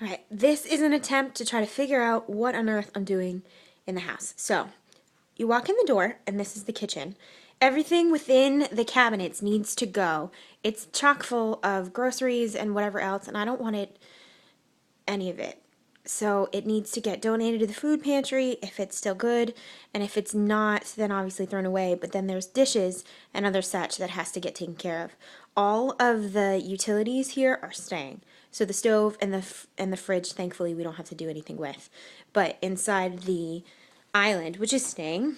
Alright, this is an attempt to try to figure out what on earth I'm doing in the house. So, you walk in the door, and this is the kitchen. Everything within the cabinets needs to go. It's chock full of groceries and whatever else, and I don't want any of it. So it needs to get donated to the food pantry if it's still good, and if it's not, then obviously thrown away. But then there's dishes and other such that has to get taken care of. All of the utilities here are staying. So the stove and the fridge, thankfully, we don't have to do anything with. But inside the island, which is staying,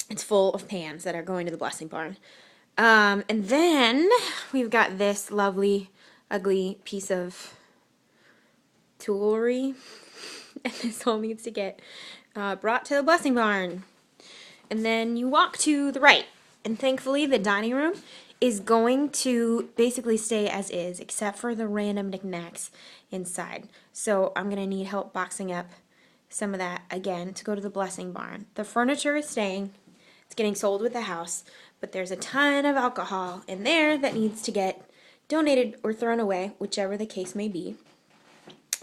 it's full of pans that are going to the blessing barn. And then we've got this lovely, ugly piece of toolery, and this all needs to get brought to the blessing barn. And then you walk to the right, and thankfully the dining room is going to basically stay as is, except for the random knickknacks inside. So I'm going to need help boxing up some of that again to go to the blessing barn. The furniture is staying. It's getting sold with the house, but there's a ton of alcohol in there that needs to get donated or thrown away, whichever the case may be.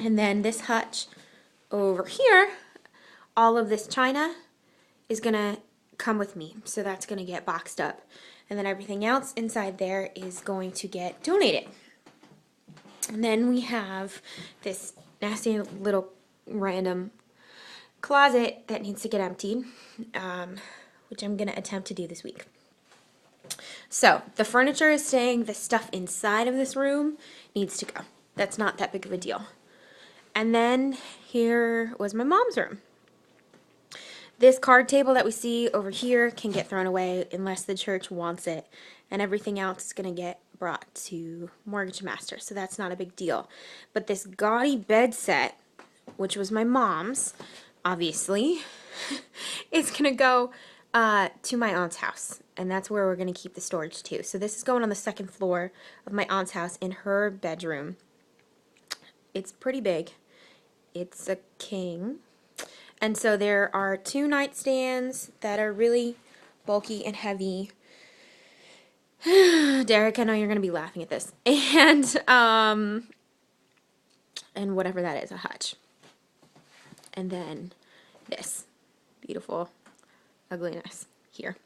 And then this hutch over here, all of this china is going to come with me. So that's going to get boxed up. And then everything else inside there is going to get donated. And then we have this nasty little random closet that needs to get emptied, which I'm going to attempt to do this week. So the furniture is staying. The stuff inside of this room needs to go. That's not that big of a deal. And then here was my mom's room. This card table that we see over here can get thrown away unless the church wants it. And everything else is going to get brought to Mortgage Master. So that's not a big deal. But this gaudy bed set, which was my mom's, obviously, is going to go to my aunt's house. And that's where we're going to keep the storage too. So this is going on the second floor of my aunt's house in her bedroom. It's pretty big. It's a king. And so there are 2 nightstands that are really bulky and heavy. Derek, I know you're going to be laughing at this. And whatever that is, a hutch. And then this beautiful ugliness here.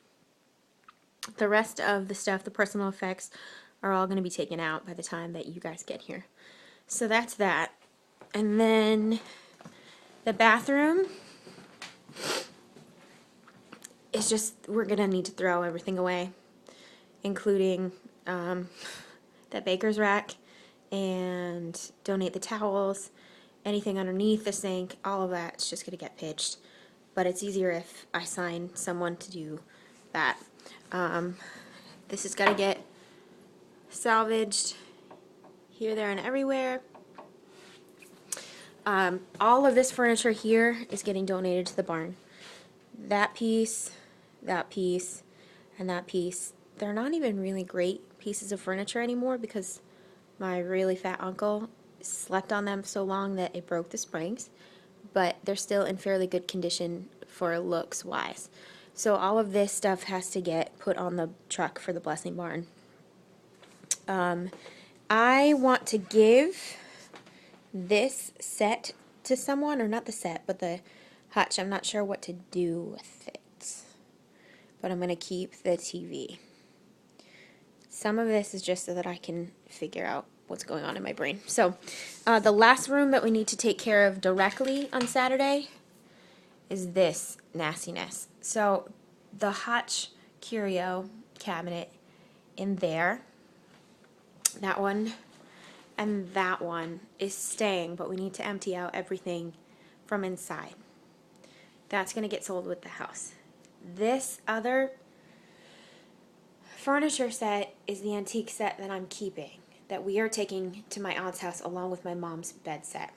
The rest of the stuff, the personal effects, are all going to be taken out by the time that you guys get here. So that's that. And then the bathroom is just, we're going to need to throw everything away, including that baker's rack, and donate the towels, anything underneath the sink, all of that's just going to get pitched. But it's easier if I sign someone to do that. This has got to get salvaged here, there, and everywhere. All of this furniture here is getting donated to the barn. That piece, and that piece. They're not even really great pieces of furniture anymore because my really fat uncle slept on them so long that it broke the springs. But they're still in fairly good condition for looks wise. So all of this stuff has to get put on the truck for the blessing barn. I want to give this set to someone, or not the set, but the hutch. I'm not sure what to do with it, but I'm going to keep the TV. Some of this is just so that I can figure out what's going on in my brain. So the last room that we need to take care of directly on Saturday is this nastiness. So the hutch curio cabinet in there, that one and that one is staying, but we need to empty out everything from inside. That's going to get sold with the house. This other furniture set is the antique set that I'm keeping, that we are taking to my aunt's house along with my mom's bed set.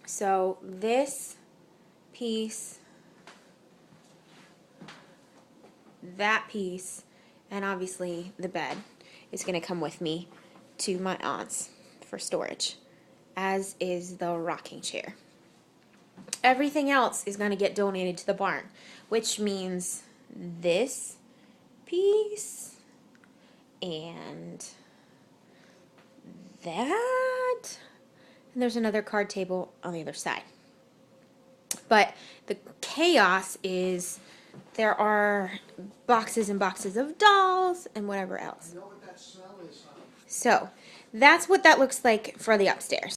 So this piece, that piece, and obviously the bed is going to come with me to my aunt's for storage, as is the rocking chair. Everything else is going to get donated to the barn, which means this piece and that And there's another card table on the other side. But the chaos is there are boxes and boxes of dolls and whatever else. I know what that smell is. So that's what that looks like for the upstairs.